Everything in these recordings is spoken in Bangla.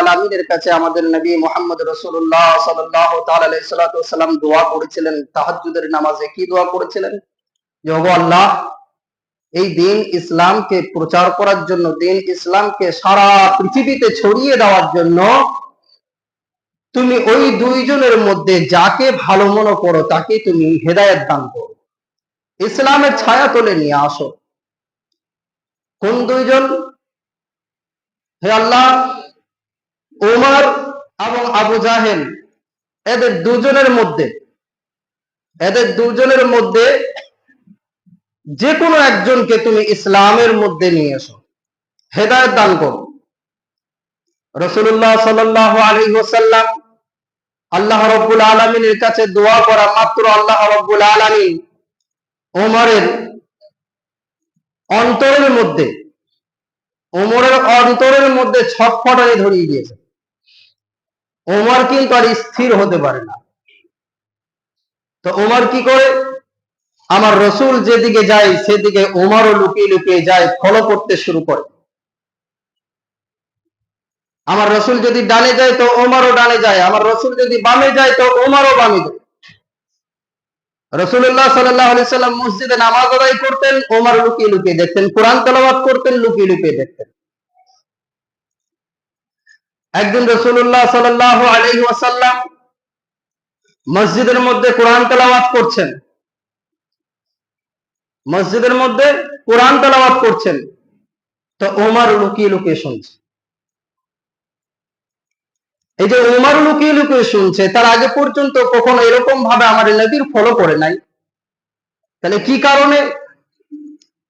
আলামিনের কাছে আমাদের নবী মুহাম্মদ রাসূলুল্লাহ সাল্লাল্লাহু তাআলা আলাইহি সাল্লাম দোয়া করেছিলেন তাহাজ্জুদের নামাজে। কি দোয়া করেছিলেন? যে ওগো আল্লাহ, এই দিন ইসলামকে প্রচার করার জন্য, দিন ইসলামকে সারা পৃথিবীতে ছড়িয়ে দেওয়ার জন্য তুমি ওই দুইজনের মধ্যে যাকে ভালো মনে করো তাকে তুমি হেদায়েত দান করো, ইসলামের ছায়া তলে নিয়ে আসো। কোন দুইজন? হে আল্লাহ, ওমর এবং আবু জাহেল, এদের দুজনের মধ্যে যে কোনো একজনকে তুমি ইসলামের মধ্যে নিয়ে এসো, হেদায়েত দান করো। রাসূলুল্লাহ সাল্লাল্লাহু আলাইহি ওয়াসাল্লাম আল্লাহ রাব্বুল আলামিনের কাছে দোয়া করা মাত্র আল্লাহ রাব্বুল আলামিন ওমরের অন্তরের মধ্যে ছটফটানি ধরিয়ে দিয়েছে। ওমর কিন্তু আর স্থির হতে পারে না। তো ওমর কি করে? আমার রসুল যেদিকে যায় সেদিকে ওমরও লুকিয়ে লুকিয়ে যায়, ফলো করতে শুরু করে। আমার রসুল যদি ডানে যায় তো ওমরও ডানে যায়, আমার রসুল যদি বামে যায় তো ওমরও বামে যায়। রাসূলুল্লাহ সাল্লাল্লাহু আলাইহি সাল্লাম মসজিদে নামাজ আদায় করতেন, ওমর লুকিয়ে লুকিয়ে দেখতেন। কোরআন তেলাওয়াত করতেন, লুকিয়ে লুকিয়ে দেখতেন। একদিন রাসূলুল্লাহ সাল্লাল্লাহু আলাইহি ওয়াসাল্লাম মসজিদের মধ্যে কোরআন তেলাওয়াত করছেন, তো ওমর লুকিয়ে লুকিয়ে শুনছে। এই যে ওমর লুকিয়ে লুকিয়ে শুনছে, তার আগে পর্যন্ত কখনো এরকম ভাবে আমার নবীর ফলো করে নাই। তাহলে কি কারণে?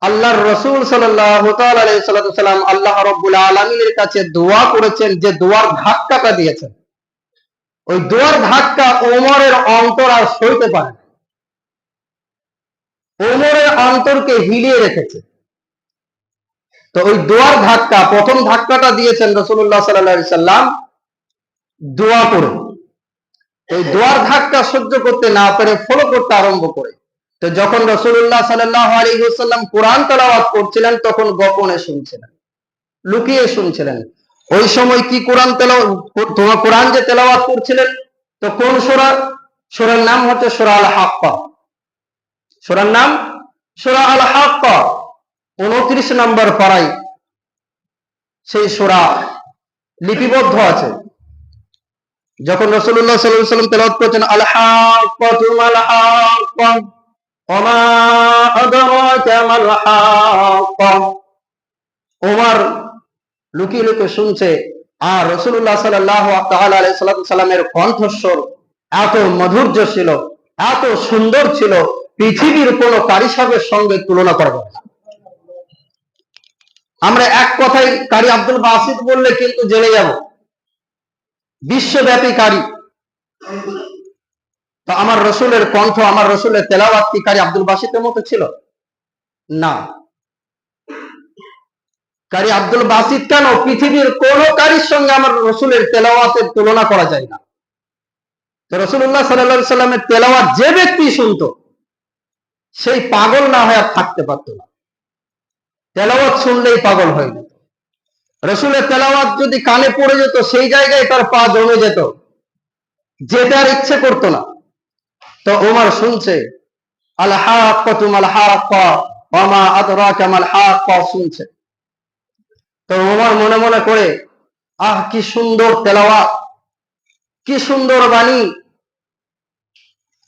আল্লাহর রাসূল সাল্লাল্লাহু তাআলা আলাইহি সাল্লাম আল্লাহ রাব্বুল আলামিনের কাছে দোয়া করেছেন, যে দোয়ার ধাক্কাটা দিয়েছেন, ওই দোয়ার ধাক্কা ওমরের অন্তর আর সইতে পারে না। ওমরের অন্তরকে হিলিয়ে রেখেছে। তো ওই দোয়ার ধাক্কা, প্রথম ধাক্কাটা দিয়েছেন রাসূলুল্লাহ সাল্লাল্লাহু আলাইহি সাল্লাম দোয়া করে। ওই দোয়ার ধাক্কা সহ্য করতে না পেরে ফলো করতে আরম্ভ করে। তো যখন রাসূলুল্লাহ সাল্লাল্লাহু আলাইহি ওয়াসাল্লাম কোরআন তেলাওয়াত করছিলেন, তখন গোপনে শুনছিলেন, লুকিয়ে শুনছিলেন। ওই সময় কি কোরআন যে তেলাওয়াত করছিলেন, তো কোন সূরা? সূরার নাম হচ্ছে সূরা আল হাক্কা। সূরার নাম সূরা আল হাক্কা। 29 নম্বর পারায় সেই সূরা লিপিবদ্ধ আছে। যখন রাসূলুল্লাহ সাল্লাল্লাহু আলাইহি ওয়াসাল্লাম তেলাওয়াত করছেন, আল হাক্কাতু মাল হাক্কা ওয়া মা আদরাকা মাল হাক্কা, ওমর লুকিয়ে লুকিয়ে শুনছে। আর রাসূলুল্লাহ সাল্লাল্লাহু তাআলা আলাইহি সাল্লামের কণ্ঠস্বর এত মধুর্য ছিল, এত সুন্দর ছিল, পৃথিবীর কোন কারি সাহেবের সঙ্গে তুলনা করা যাবে না। আমরা এক কথায় কারি আব্দুল বাসিত বললে কিন্তু জেনে যাব, বিশ্বব্যাপী কারি। তো আমার রসুলের কণ্ঠ, আমার রসুলের তেলাওয়াত কি কারি আব্দুল বাসিতের মতো ছিল? না। কারি আব্দুল বাসিত কেন, পৃথিবীর কোন কারির সঙ্গে আমার রসুলের তেলাওয়াতের তুলনা করা যায় না। তো রাসূলুল্লাহ সাল্লাল্লাহু আলাইহি সাল্লামের তেলাওয়াত যে ব্যক্তি শুনতো, সেই পাগল না হয়ে আর থাকতে পারত না। তেলাওয়াত শুনলেই পাগল হয়ে যেত। রসুলের তেলাওয়াত যদি কানে পড়ে যেত, সেই জায়গায় তার পা জমে যেত, যেতে আর ইচ্ছে করতো না। তো ওমর শুনছে, আল হাক্কাতু মাল হাক্কা ওয়া মা আদরাকা মাল হাক্কা শুনছে। তো ওমর মনে মনে করে, আহ কি সুন্দর তেলাওয়াত, কি সুন্দর বাণী,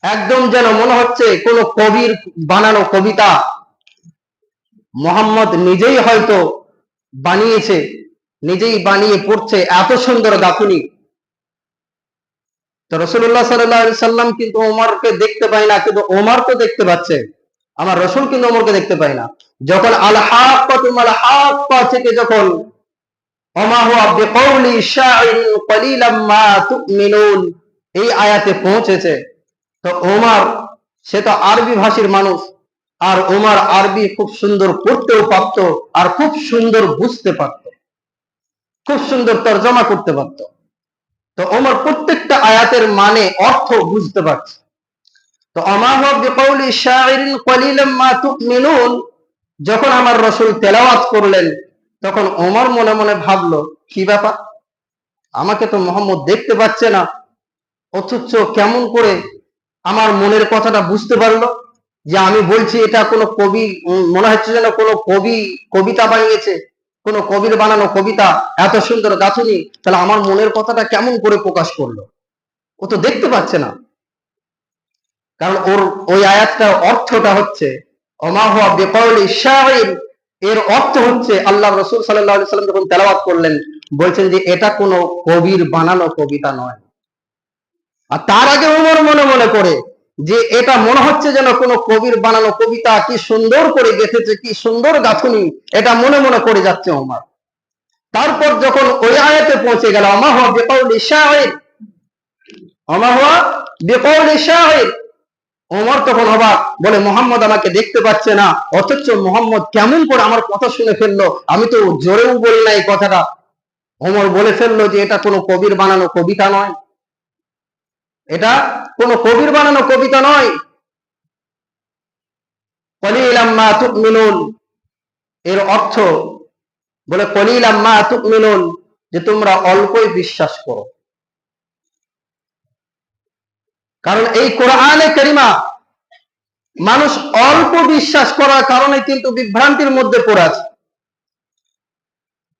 একদম যেন মনে হচ্ছে কোন কবির বানানো কবিতা, মোহাম্মদ নিজেই হয়তো বানিয়েছে, নিজেই বানিয়ে পড়ছে, এত সুন্দর গাঁথুনি। তো রাসূলুল্লাহ সাল্লাল্লাহু আলাইহি সাল্লাম কিন্তু ওমরকে দেখতে পায় না, কিন্তু ওমর তো দেখতে পাচ্ছে। আমার রাসূল কিন্তু ওমরকে দেখতে পায় না। যখন আল হাক্কাতু মাল হাক্কা থেকে যখন ওমা হুয়া বিকাউলি শাইরিন কলিলাম মা তুমিনুন এই আয়াতে পৌঁছেছে, তো ওমর, সে তো আরবি ভাষীর মানুষ, আর ওমর আরবি খুব সুন্দর পড়তেও পারত, আর খুব সুন্দর বুঝতে পারত, খুব সুন্দর তরজমা করতে পারত। তো ওমর প্রত্যেকটা আয়াতের মানে অর্থ বুঝতে পারছে। তো ওমা হুয়া বিকাউলি শাইরিন কলিলাম মা তুমিনুন যখন আমার রাসূল তেলাওয়াত করলেন, তখন ওমর মনে মনে ভাবলো, কি ব্যাপার, আমাকে তো মোহাম্মদ দেখতে পাচ্ছে না, অথচ কেমন করে আমার মনের কথাটা বুঝতে পারলো যে আমি বলছি এটা কোনো কবি, মনে হচ্ছে যেন কোনো কবি কবিতা বানিয়েছে, কোনো কবির বানানো কবিতা, এত সুন্দর গাঁথুনি, তাহলে আমার মনের কথাটা কেমন করে প্রকাশ করলো? ও তো দেখতে পাচ্ছে না। কারণ ওর ওই আয়াতটার অর্থটা হচ্ছে ওমা হুয়া বিকাউলি শাইর, এর অর্থ হচ্ছে আল্লাহ রাসূল সাল্লাল্লাহু আলাইহি সাল্লাম যখন তেলাওয়াত করলেন বলছেন যে এটা কোনো কবির বানানো কবিতা নয়। আর তার আগে ওমর মনে মনে করে যে এটা মনে হচ্ছে যেন কোনো কবির বানানো কবিতা, কি সুন্দর করে গেঁথেছে, কি সুন্দর গাঁথুনি, এটা মনে মনে করে যাচ্ছে ওমর। তারপর যখন ওই আয়াতে পৌঁছে গেল ওমা হুয়া বিকাউলি শাইর, ওমা হুয়া বিকাউলি শাইর, ওমর তখন অবাক, বলে মোহাম্মদ আমাকে দেখতে পাচ্ছে না, অথচ মোহাম্মদ কেমন করে আমার কথা শুনে ফেললো, আমি তো জোরেও বলি না এই কথাটা। ওমর বলে ফেললো যে এটা কোনো কবির বানানো কবিতা নয়, এটা কোনো কবির বানানো কবিতা নয়। কলিলাম মা তুমিনুন, এর অর্থ বলে কলিলাম মা তুমিনুন, যে তোমরা অল্পই বিশ্বাস করো। কারণ এই কোরআনে কারিমা মানুষ অল্প বিশ্বাস করার কারণে কিন্তু বিভ্রান্তির মধ্যে পড়ে আছে।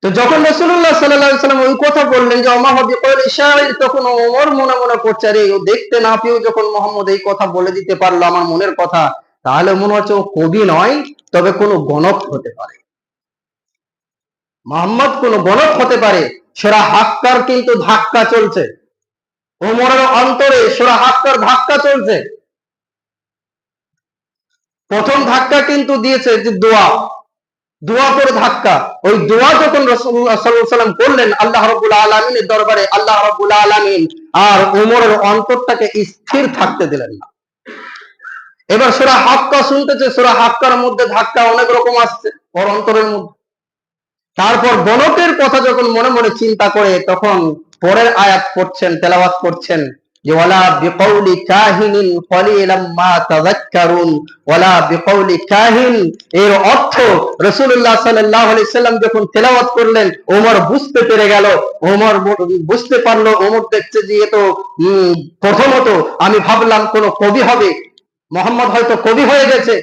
তো যখন রাসূলুল্লাহ সাল্লাল্লাহু আলাইহি সাল্লাম ওই কথা বললেন যে ওমা হুয়া বিকাউলি শাইর, তখন ওমর মনে মনে করছে আরে ও দেখতে না পেয়েও যখন মোহাম্মদ এই কথা বলে দিতে পারলো আমার মনের কথা, তাহলে মনে হচ্ছে ও কবি নয়, তবে কোনো গণক হতে পারে, মোহাম্মদ কোনো গণক হতে পারে। সূরা হাক্কার কিন্তু ধাক্কা চলছে, ওমরের অন্তরে সূরা হাক্কার ধাক্কা চলছে। প্রথম ধাক্কা কিন্তু দিয়েছে যে দোয়া, দোয়া করে ধাক্কা। ওই দোয়া যখন রাসূলুল্লাহ সাল্লাল্লাহু আলাইহি ওয়াসাল্লাম করলেন আল্লাহ রাব্বুল আলামিনের দরবারে, আল্লাহ রাব্বুল আলামিন আর ওমরের অন্তরটাকে স্থির থাকতে দিলেন না। এবার সূরা হাক্কা শুনতেছে, সূরা হাক্কার মধ্যে ধাক্কা অনেক রকম আসছে ওর অন্তরের মধ্যে। তারপর গণকের কথা যখন মনে মনে চিন্তা করে, তখন পরের আয়াত পড়ছেন, তেলাওয়াত করছেন যে ওয়ালা বিকাউলি কাহিনিন কলিলাম মা তাযাক্কারুন, ওয়ালা বিকাউলি কাহিন, এর অর্থ রাসূলুল্লাহ সাল্লাল্লাহু আলাইহি সাল্লাম যখন তেলাওয়াত করলেন ওমর বুঝতে পেরে গেল, ওমর বুঝতে পারলো, ওমর দেখছে যে এ তো প্রথমত আমি ভাবলাম কোন কবি হবে, মোহাম্মদ হয়তো কবি হয়ে গেছে।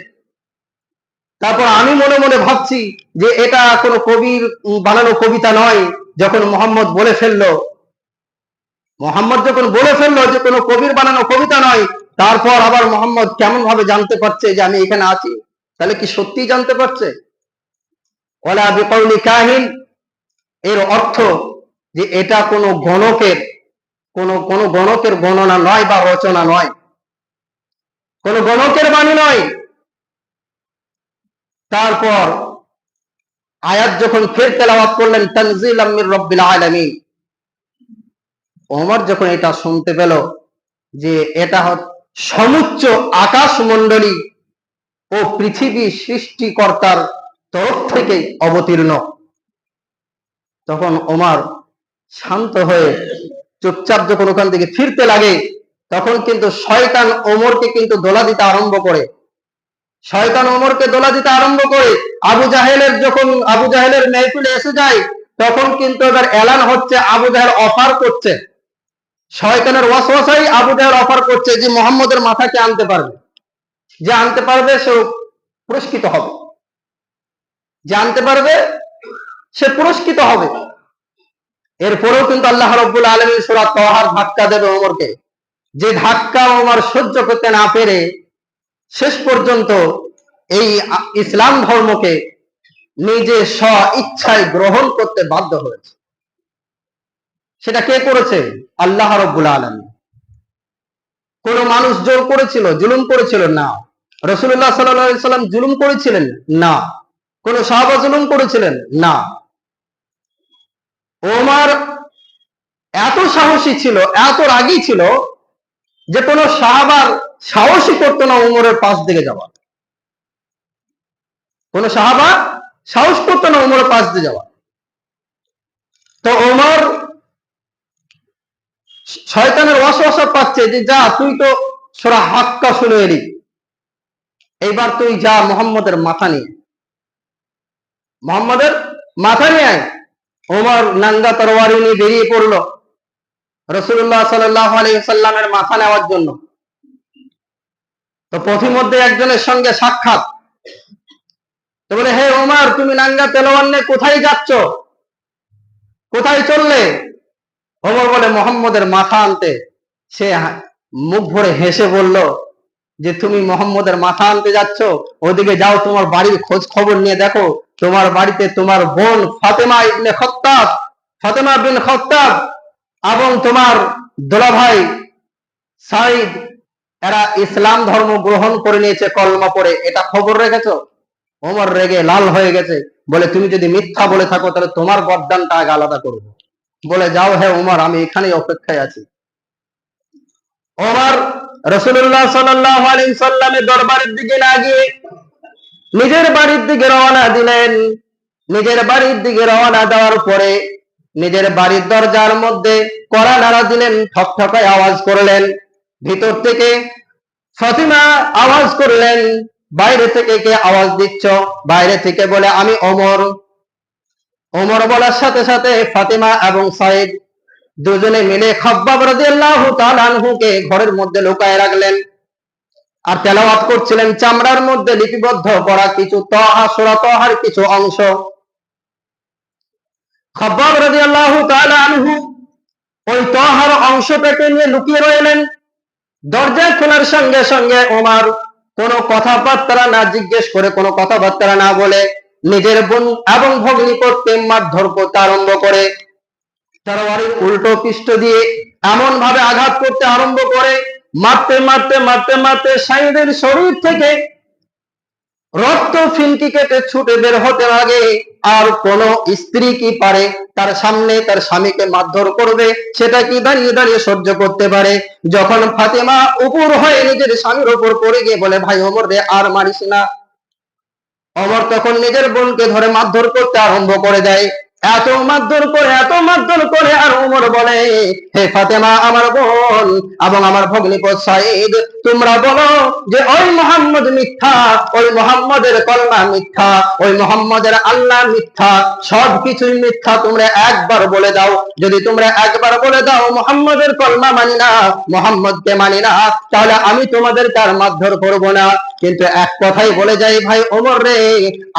তারপর আমি মনে মনে ভাবছি যে এটা কোনো কবির বানানো কবিতা নয়। যখন মোহাম্মদ বলে ফেললো, মোহাম্মদ যখন বলে ফেললো যে কোনো কবির বানানো কবিতা নয়, তারপর আবার মোহাম্মদ কেমন ভাবে জানতে পারছে যে আমি এখানে আছি? তাহলে কি সত্যি জানতে পারছে? ওয়ালা বিকাউলি কাহিন, এর অর্থ যে এটা কোনো গণকের, কোনো গণকের গণনা নয় বা রচনা নয়, কোনো গণকের বাণী নয়। তারপর আয়াত যখন ফের তেলাওয়াত করলেন তানজিলাম মির রাব্বিল আলামিন, ওমর যখন এটা শুনতে পেল যে এটা সমুচ্চ আকাশ মণ্ডলী ও পৃথিবী সৃষ্টিকর্তার তরফ থেকে অবতীর্ণ, তখন ওমর শান্ত হয়ে চুপচাপ যখন ওখান থেকে ফিরতে লাগে, তখন কিন্তু শয়তান ওমরকে কিন্তু দোলা দিতে আরম্ভ করে, শয়তান ওমরকে দোলা দিতে আরম্ভ করে। আবু জাহেলের মেহফিলে এসে যায়, তখন কিন্তু এবার এলান হচ্ছে, আবু জাহেল অফার করছে, শয়তানের ওয়াসওয়াসাই আবু জাহেল অফার করছে যে মুহাম্মদের মাথাকে আনতে পারবে, যে আনতে পারবে সে পুরস্কৃত হবে, যে আনতে পারবে সে পুরস্কৃত হবে। এরপরেও কিন্তু আল্লাহ রাব্বুল আলামিন সূরা তাহার ধাক্কা দেবে ওমরকে, যে ধাক্কা ওমর সহ্য করতে না পেরে শেষ পর্যন্ত এই ইসলাম ধর্মকে নিজে স্ব ইচ্ছায় গ্রহণ করতে বাধ্য হয়েছে। সেটা কে করেছে? আল্লাহ রাব্বুল আলামিন। কোন মানুষ জোর করেছিল, জুলুম করেছিল? না। রাসূলুল্লাহ সাল্লাল্লাহু আলাইহি সাল্লাম জুলুম করেছিলেন? না। কোন সাহাবা জুলুম করেছিলেন? না। ওমর এত সাহসী ছিল, এত রাগী ছিল যে কোন সাহাবার সাহসী করতো না ওমরের পাশ দিকে যাওয়া, কোন সাহাবা সাহস করতো না ওমরের পাশ দিয়ে যাওয়া। তো ওমর শয়তানের ওয়াসওয়াসা পাচ্ছে যে যা তুই তো সূরা হাক্কা শুনে এলি, এইবার তুই যা মুহাম্মদের মাথা নিয়ে, মুহাম্মদের মাথা নিয়ে আয়। ওমর নাঙ্গা তরবারি নিয়ে বেরিয়ে পড়লো। রাসূলুল্লাহ সাল্লাল্লাহু আলাইহি ওয়াসাল্লামের মাথা নেওয়ার জন্য। তো পথিমধ্যে একজনের সঙ্গে সাক্ষাৎ। তো বলে, হে ওমর, তুমি নাঙ্গা তলোয়ার নিয়ে কোথায় যাচ্ছ, কোথায় চললে? ওমর বলে, মোহাম্মদের মাথা আনতে। সে মুখ ভরে হেসে বলল যে, তুমি মোহাম্মদের মাথা আনতে যাচ্ছ, ওদিকে যাও, তোমার বাড়ির খোঁজ খবর নিয়ে দেখো, তোমার বাড়িতে তোমার বোন ফাতেমা বিন খাত্তাব এবং তোমার দুলাভাই সাঈদ, এরা ইসলাম ধর্ম গ্রহণ করে নিয়েছে কলমা পড়ে, এটা খবর রেখেছো? ওমর রেগে লাল হয়ে গেছে, বলে, তুমি যদি মিথ্যা বলে থাকো তাহলে তোমার গর্দানটা আগে আলাদা করবো। বলে, যাও হে ওমর, আমি এখানেই অপেক্ষায় আছি। ওমর রাসূলুল্লাহ সাল্লাল্লাহু আলাইহি সাল্লামের দরবারের দিকে না গিয়ে নিজের বাড়ির দিকে রওনা দিলেন। নিজের বাড়ির দিকে রওনা দেওয়ার পরে নিজের বাড়ির দরজার মধ্যে কড়া নাড়া দিলেন, ঠকঠকায় আওয়াজ করলেন। ভিতর থেকে ফাতিমা আওয়াজ করলেন, বাইরে থেকে কে আওয়াজ দিচ্ছ? বাইরে থেকে বলে, আমি ওমর। ওমর বলার সাথে সাথে ফাতিমা এবং সাঈদ দুজনে মিলে খাব্বাব রাদিয়াল্লাহু তাআলা আনহুকে ঘরের মধ্যে লুকায় রাখলেন আর তেলাওয়াত করছিলেন চামড়ার মধ্যে লিপিবদ্ধ করা কিছু তাহা সূরা তাহার কিছু অংশ। খাব্বাব রাদিয়াল্লাহু তাআলা আনহু ওই তাহার অংশটাকে নিয়ে লুকিয়ে রইলেন। দরজা খোলার সঙ্গে সঙ্গে ওমর কোনো কথাবার্তা না জিজ্ঞেস করে, কোনো কথাবার্তা না বলে নিজের বোন এবং ভগ্নিপতিকে মারধর করতে আরম্ভ করে। তরবারির উল্টো পৃষ্ঠ দিয়ে এমন ভাবে আঘাত করতে আরম্ভ করে, মারতে মারতে মারতে মারতে সাঈদের শরীর থেকে রক্ত ফিনকি কেটে ছুটে বের হতে লাগে। আর কোন স্ত্রী কি পারে তার সামনে তার স্বামীকে মারধর করবে? সেটা কি দাঁড়িয়ে দাঁড়িয়ে সহ্য করতে পারে? যখন ফাতেমা উপর হয়ে নিজের স্বামীর উপর পড়ে গিয়ে বলে, ভাই ওমর রে, আর মারিস না, ওমর তখন নিজের বোনকে ধরে মারধর করতে আরম্ভ করে দেয়। এত মারধর করে আর ওমর বলে, হে ফাতেমা, আমার বোন এবং আমার ভগ্নিপতি সাঈদ, তোমরা বলো যে ওই মুহাম্মদ মিথ্যা, ওই মুহাম্মদের কলমা মিথ্যা, ওই মুহাম্মদের আল্লাহ মিথ্যা, সবকিছুই মিথ্যা। তোমরা একবার বলে দাও, যদি তোমরা একবার বলে দাও মুহাম্মদের কলমা মানি না, মুহাম্মদকে মানি না, তাহলে আমি তোমাদের তার মারধর করব না। কিন্তু এক কথাই বলে যাই, ভাই ওমর রে,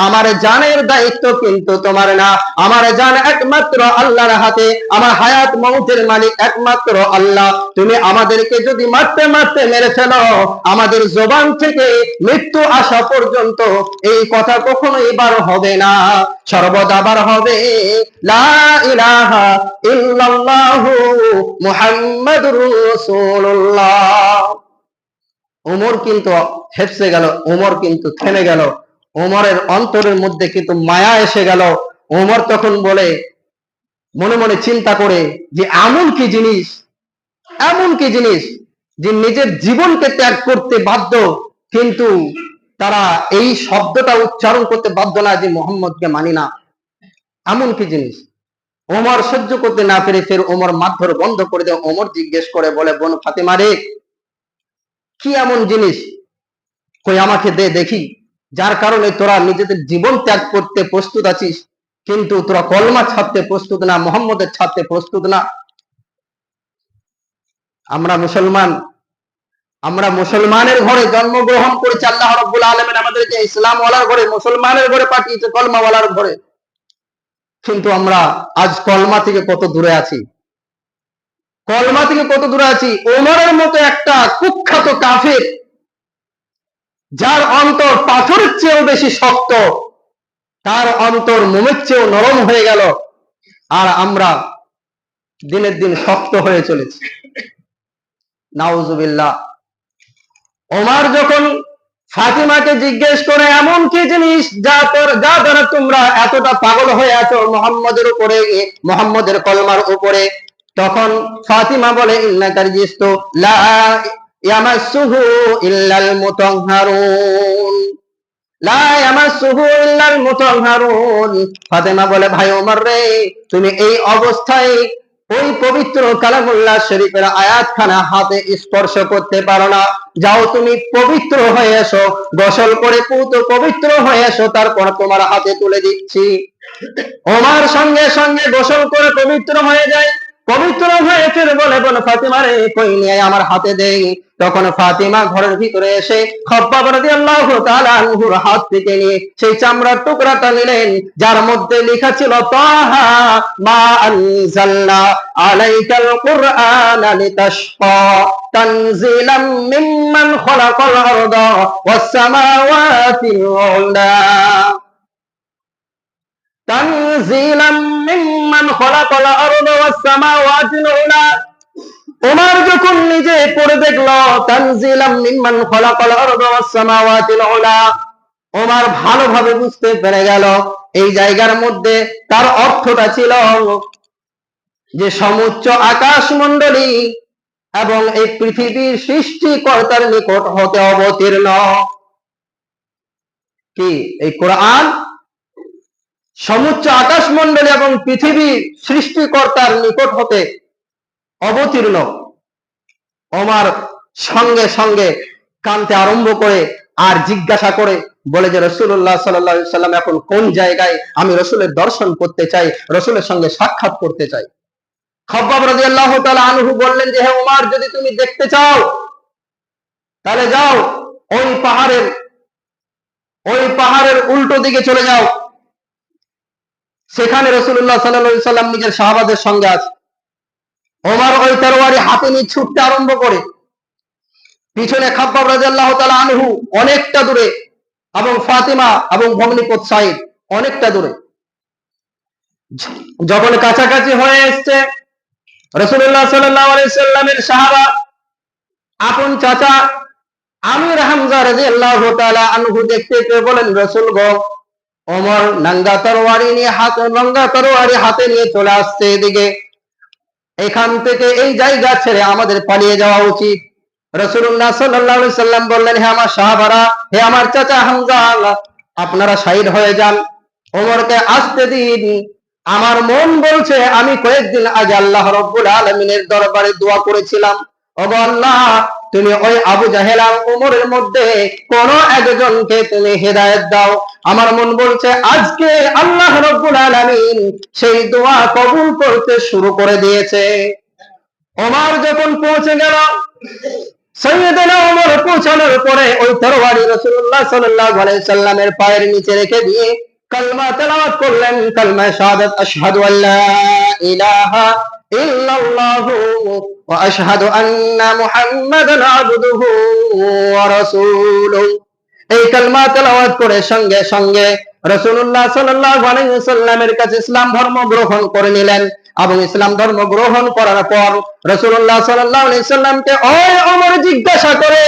আমার জানের দায়িত্ব কিন্তু তোমার না, আমার জান একমাত্র আল্লাহর হাতে, আমার হায়াত মউতের মালিক একমাত্র আল্লাহ। তুমি আমাদেরকে যদি মারতে মারতে মেরে ফেলো, আমাদের জবান থেকে মৃত্যু আসা পর্যন্ত এই কথা কখনোই বার হবে না, সর্বদা বার হবে লা ইলাহা ইল্লাল্লাহু মুহাম্মাদুর রাসূলুল্লাহ। ওমর কিন্তু হেফসে গেল, ওমর কিন্তু থেমে গেল, ওমরের অন্তরের মধ্যে কিন্তু মায়া এসে গেল। ওমর তখন বলে, মনে মনে চিন্তা করে, যে এমন কি জিনিস যে নিজের জীবনকে ত্যাগ করতে বাধ্য, কিন্তু তারা এই শব্দটা উচ্চারণ করতে বাধ্য না যে মুহাম্মদকে মানি না। এমন কি জিনিস? ওমর সহ্য করতে না পেরে ফের ওমর মারধর বন্ধ করে দেয়। ওমর জিজ্ঞেস করে, বলে, বোন ফাতেমা রে, কি এমন জিনিস, কই আমাকে দে দেখি, যার কারণে তোরা নিজেদের জীবন ত্যাগ করতে প্রস্তুত আছিস, কিন্তু তোরা কলমা ছাড়তে প্রস্তুত না, মুহাম্মদের ছাড়তে প্রস্তুত না। আমরা মুসলমানের ঘরে জন্মগ্রহণ করেছি। আল্লাহ রাব্বুল আলামিন আমাদেরকে ইসলাম ওয়ালার ঘরে, মুসলমানের ঘরে পাঠিয়েছে, কলমা ওয়ালার ঘরে। কিন্তু আমরা আজ কলমা থেকে কত দূরে আছি, ওমরের মতো একটা কুখ্যাত কাফের, যার অন্তর পাথরের চেয়েও বেশি শক্ত, তার অন্তর মোমের চেয়েও নরম হয়ে গেল, আর আমরা দিনের দিন শক্ত হয়ে চলেছি। নাউজুবিল্লাহ। ওমর যখন ফাতিমাকে জিজ্ঞেস করে, এমন কি জিনিস যা দ্বারা তোমরা এতটা পাগল হয়ে আছো মুহাম্মদের উপরে, মুহাম্মদের কলমার উপরে, তখন ফাতিমা বলে, ইন্নাকা রাজিস্তু লা ইয়ামাসসুহু ইল্লাল মুতাহহারুন, লা ইয়ামাসসুহু ইল্লাল মুতাহহারুন। ফাতিমা বলে, ভাই ওমর রে, তুমি এই অবস্থায় ওই পবিত্র কালামুল্লাহ শরীফের আয়াতখানা হাতে স্পর্শ করতে পারো না, যাও তুমি পবিত্র হয়ে এসো, গোসল করে পবিত্র হয়ে এসো, তারপর তোমার হাতে তুলে দিচ্ছি। ওমর সঙ্গে সঙ্গে গোসল করে পবিত্র হয়ে যায়। পবিত্র হয়ে ফিরে বলে, বলে ফাতিমা রে কই নিয়ে আমার হাতে দেই। তখন ফাতিমা ঘরের ভিতরে এসে খব্বাব রাদিয়াল্লাহু তাআলা আনহুর হাত থেকে নিয়ে সেই চামড়ার টুকরাটা নিলেন, যার মধ্যে লেখা ছিল তাহা মা আনজালনা আলাইকাল কুরআনা লিতাশকা তানজিলাম মিম্মান খালাকাল আরদা ওয়াস সামাওয়াতিল উলা তানজিলাম মিম্মান খালাকাল আরদা ওয়াস সামাওয়াতিল উলা। ওমর যখন নিজে পড়ে দেখলো তানজিলাম মিম্মান খালাকাল আরদা ওয়াস সামাওয়াতিল উলা, ওমর ভালোভাবে বুঝতে পেরে গেল এই জায়গার মধ্যে তার অর্থটা ছিল যে সমুচ্চ আকাশমণ্ডলী এবং এই পৃথিবীর সৃষ্টিকর্তার নিকট হতে অবতীর্ণ কি এই কোরআন সমুচ্চ আকাশমণ্ডলী এবং পৃথিবীর সৃষ্টিকর্তার নিকট হতে অবতীর্ণ। ওমর সঙ্গে সঙ্গে কাঁদতে আরম্ভ করে আর জিজ্ঞাসা করে বলে যে রাসূলুল্লাহ সাল্লাল্লাহু আলাইহি সাল্লাম এখন কোন জায়গায়? আমি রাসূলের দর্শন করতে চাই, রাসূলের সঙ্গে সাক্ষাৎ করতে চাই। খব্বাব রাদিয়াল্লাহু তাআলা আনহু বললেন যে হে ওমর, যদি তুমি দেখতে চাও তাহলে যাও ওই পাহাড়ের উল্টো দিকে চলে যাও, সেখানে রাসূলুল্লাহ সাল্লাল্লাহু আলাইহি সাল্লাম নিজের সাহাবাদের সঙ্গে আছে। ওমর ওই তরবারি হাতে নিয়ে ছুটতে আরম্ভ করে, পিছনে খব্বাব রাদিয়াল্লাহু তাআলা আনহু অনেকটা দূরে এবং ফাতিমা এবং ভগ্নিপত সাইদ অনেকটা দূরে। যখন কাছাকাছি হয়ে এসছে, রাসূলুল্লাহ সাল্লাল্লাহু আলাইহি সাল্লামের সাহাবা আপন চাচা আমির হামজা রাদিয়াল্লাহু তাআলা আনহু দেখতে পেয়ে বলেন, রাসূল গো, ওমর নঙ্গা তরবারি হাতে নিয়ে চলে আসছে এদিকে, এখান থেকে এই জায়গা ছেড়ে আমাদের পালিয়ে যাওয়া উচিত। রাসূলুল্লাহ সাল্লাল্লাহু আলাইহি সাল্লাম বললেন, হে আমার সাহাবারা, হে আমার চাচা হামজা, আপনারা শহীদ হয়ে যান, ওমরকে আসতে দিন। আমার মন বলছে আমি কয়েকদিন আগে আল্লাহ রাব্বুল আলামিনের দরবারে দোয়া করেছিলাম, ওগো আল্লাহ, তুমি ওই আবু জাহেল আর ওমরের মধ্যে কোন একজনকে তুমি হেদায়েত দাও। আমার মন বলছে আজকে আল্লাহ রাব্বুল আলামিন সেই দোয়া কবুল করতে শুরু করে দিয়েছে। ওমর যখন পৌঁছে গেল, সাইয়েদনা ওমর পৌঁছানোর পরে ওই তরবারি রাসূলুল্লাহ সাল্লাল্লাহু আলাইহি সাল্লামের পায়ের নিচে রেখে দিয়ে কালমা তেলাওয়াত করলেন, কালমা শাহাদাত, আশহাদু আল্লা ইলাহা ইল্লাল্লাহু ওয়া আশহাদু আন্না মুহাম্মাদান আবদুহু ওয়া রাসূলুহু। এই কালমা তেলাওয়াত করে সঙ্গে সঙ্গে রাসূলুল্লাহ সাল্লাল্লাহু আলাইহি ওয়াসাল্লামের কাছে ইসলাম ধর্ম গ্রহণ করে নিলেন এবং ইসলাম ধর্ম গ্রহণ করার পর রাসূলুল্লাহ সাল্লাল্লাহু আলাইহি ওয়াসাল্লামকে ওই ওমর জিজ্ঞাসা করে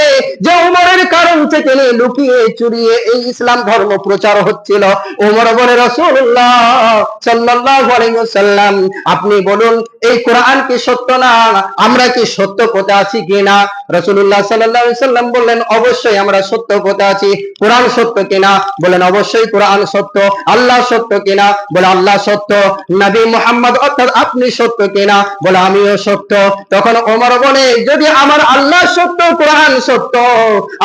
যে ওমরের কারণ থেকে লুকিয়ে চুরিয়ে এই ইসলাম ধর্ম প্রচার হচ্ছিল। ওমর বলে, রাসূলুল্লাহ সাল্লাল্লাহু আলাইহি ওয়াসাল্লাম, আপনি বলুন এই কোরআন কি সত্য না? আমরা কি সত্য পথে আছি কিনা? রাসূলুল্লাহ সাল্লাল্লাহু আলাইহি ওয়াসাল্লাম বললেন, অবশ্যই আমরা সত্য পথে আছি। কোরআন সত্য কিনা? বলেন অবশ্যই কোরআন সত্য। আল্লাহ সত্য কিনা? বলে আল্লাহ সত্য। নবী মুহাম্মদ অর্থাৎ আপনি সত্য কিনা? বলে আমিও সত্য। তখন ওমর বলে, যদি আমার আল্লাহ সত্য, কোরআন সত্য,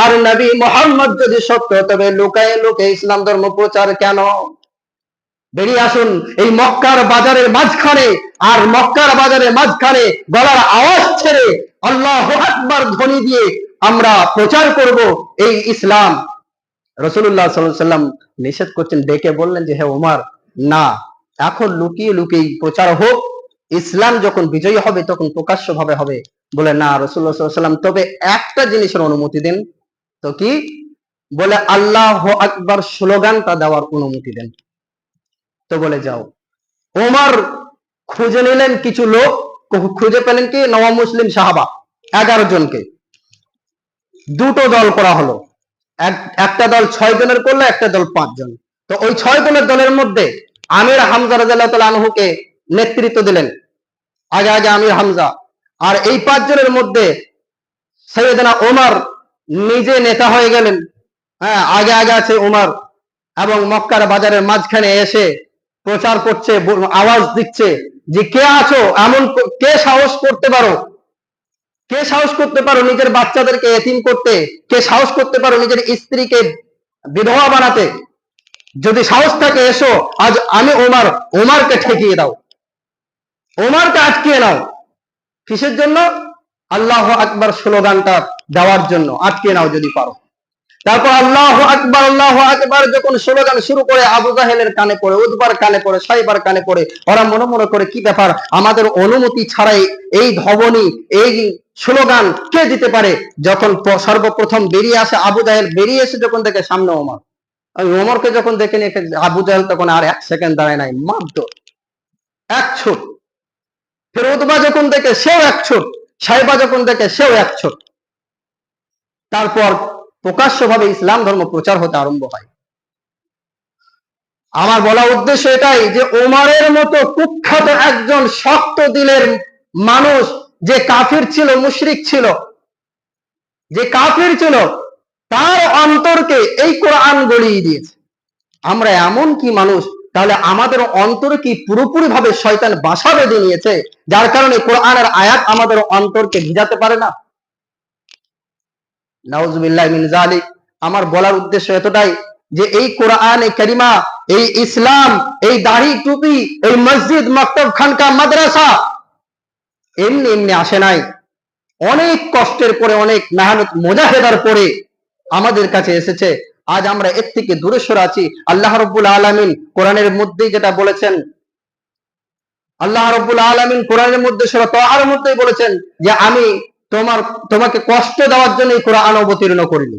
আর নবী মুহাম্মদ যদি সত্য, তবে লুকায়ে লুকায়ে ইসলাম ধর্ম প্রচার কেন? বেরিয়ে আসুন এই মক্কার বাজারের মাঝখানে, আর মক্কার বাজারের মাঝখানে গলার আওয়াজ ছেড়ে আল্লাহু আকবার ধ্বনি দিয়ে আমরা প্রচার করব এই ইসলাম। রাসূলুল্লাহ সাল্লাল্লাহু আলাইহি ওয়াসাল্লাম নিষেধ করছেন, ডেকে বললেন যে হে ওমর, না, এখন লুকিয়ে লুকিয়ে প্রচার হোক, ইসলাম যখন বিজয়ী হবে তখন প্রকাশ্য ভাবে হবে। বলে না রাসূলুল্লাহ সাল্লাল্লাহু আলাইহি ওয়াসাল্লাম, তবে একটা জিনিসের অনুমতি দেন। তো কি? বলে আল্লাহু আকবার স্লোগানটা দেওয়ার অনুমতি দেন। তো বলে যাও। ওমর খুঁজে নিলেন কিছু লোক, খুঁজে পেলেন কি নওয়া মুসলিম সাহাবা 11 জনকে। দুটো দল করা হলো, একটা দল 6 জনের করলো, একটা দল 5 জন। তো ওই 6 জনের দলের মধ্যে আমির হামজা রাদিয়াল্লাহু তাআলা আনহুকে নেতৃত্ব দিলেন, আগে আগে আমির হামজা। আর এই 5 জনের মধ্যে সাইয়েদনা ওমর নিজে নেতা হয়ে গেলেন। হ্যাঁ, আগে আগে আছে ওমর, এবং মক্কার বাজারের মাঝখানে এসে প্রচার করছে, আওয়াজ দিচ্ছে যে কে আছো, এমন কে সাহস করতে পারো, কে সাহস করতে পারো নিজের বাচ্চাদেরকে এতিম করতে, কে সাহস করতে পারো নিজের স্ত্রীকে বিধবা বানাতে? যদি সাহস থাকে এসো, আজ আমি ওমরকে ঠেকিয়ে দাও, ওমরকে আটকিয়ে নাও। কিসের জন্য? আল্লাহ আকবার স্লোগানটা দেওয়ার জন্য। আটকে নাও যদি পারো। তারপর আল্লাহ আকবার যখন স্লোগান শুরু করে আবু জাহেলের কানে পড়ে, উতবার কানে পড়ে, সাইবার কানে পড়ে, ওরা মনে মনে করে কি ব্যাপার, আমাদের অনুমতি ছাড়াই এই ধ্বনি, এই স্লোগান কে দিতে পারে? যখন সর্বপ্রথম বেরিয়ে আসে আবু জাহেল, বেরিয়ে এসে যখন দেখে সামনে ওমর, ওমরকে যখন দেখে নিয়ে আবু জাহেল তখন আর 1 সেকেন্ড দাঁড়ায় নাই, মাত্র এক ছুট। ফের উতবা যখন দেখে সেও এক ছুট, সাইবা যখন দেখে সেও এক ছুট। তারপর প্রকাশ্যভাবে ইসলাম ধর্ম প্রচার হতে আরম্ভ হয়। আমার বলা উদ্দেশ্য এটাই যে ওমরের মতো কুখ্যাত একজন শক্ত দিলের মানুষ, যে কাফির ছিল, মুশরিক ছিল, যে কাফির ছিল, তার অন্তরকে এই কোরআন গলিয়ে দিয়েছে। আমরা এমন কি মানুষ, তাহলে আমাদের অন্তরে কি পুরোপুরি ভাবে শয়তান বাসা বেঁধে নিয়েছে, যার কারণে কোরআনের আয়াত আমাদের অন্তরকে ভিজাতে পারে না? নাউজুবিল্লাহ মিন যালিক। আমার বলার উদ্দেশ্য এতটাই যে এই কোরআনে কারিমা, এই ইসলাম, এই দাড়ি টুপি, এই মসজিদ, মাকতাব, খানকা, মাদ্রাসা এমনি এমনি আসে নাই। অনেক কষ্টের পরে, অনেক মেহনত মুজাহিদার পরে আমাদের কাছে এসেছে। আজ আমরা এর থেকে দূরে সরে আছি। আল্লাহ রাব্বুল আলামিন কোরআনের মধ্যে যেটা বলেছেন, আল্লাহ রাব্বুল আলামিন কোরআনের মধ্যে সূরা তাহার মধ্যেই বলেছেন যে আমি তোমাকে কষ্ট দেওয়ার জন্য এই কোরআন অবতীর্ণ করিনি।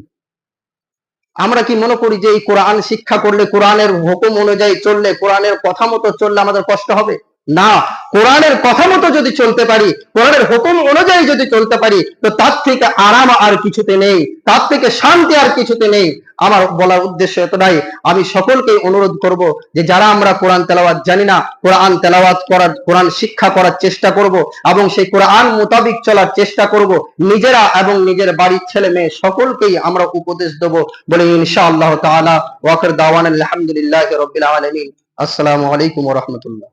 আমরা কি মনে করি যে এই কোরআন শিক্ষা করলে, কোরআনের হুকুম অনুযায়ী চললে, কোরআনের কথা মতো চললে আমাদের কষ্ট হবে? না, কোরআনের কথা মতো যদি চলতে পারি, কোরআনের হুকুম অনুযায়ী যদি চলতে পারি, তো তার থেকে আরাম আর কিছুতে নেই, তার থেকে শান্তি আর কিছুতে নেই। আমার বলার উদ্দেশ্য এতটাই। আমি সকলকে অনুরোধ করব যে যারা আমরা কোরআন তেলাওয়াত জানি না, কোরআন তেলাওয়াত করার, কোরআন শিক্ষা করার চেষ্টা করব এবং সেই কোরআন মোতাবিক চলার চেষ্টা করব। নিজেরা এবং নিজের বাড়ির ছেলে মেয়ে সকলকেই আমরা উপদেশ দেব বলে ইনশাআল্লাহ তাআলা। ওয়া আখির দাওয়ানা আলহামদুলিল্লাহি রাব্বিল আলামিন। আসসালামু আলাইকুম ওয়া রাহমাতুল্লাহ।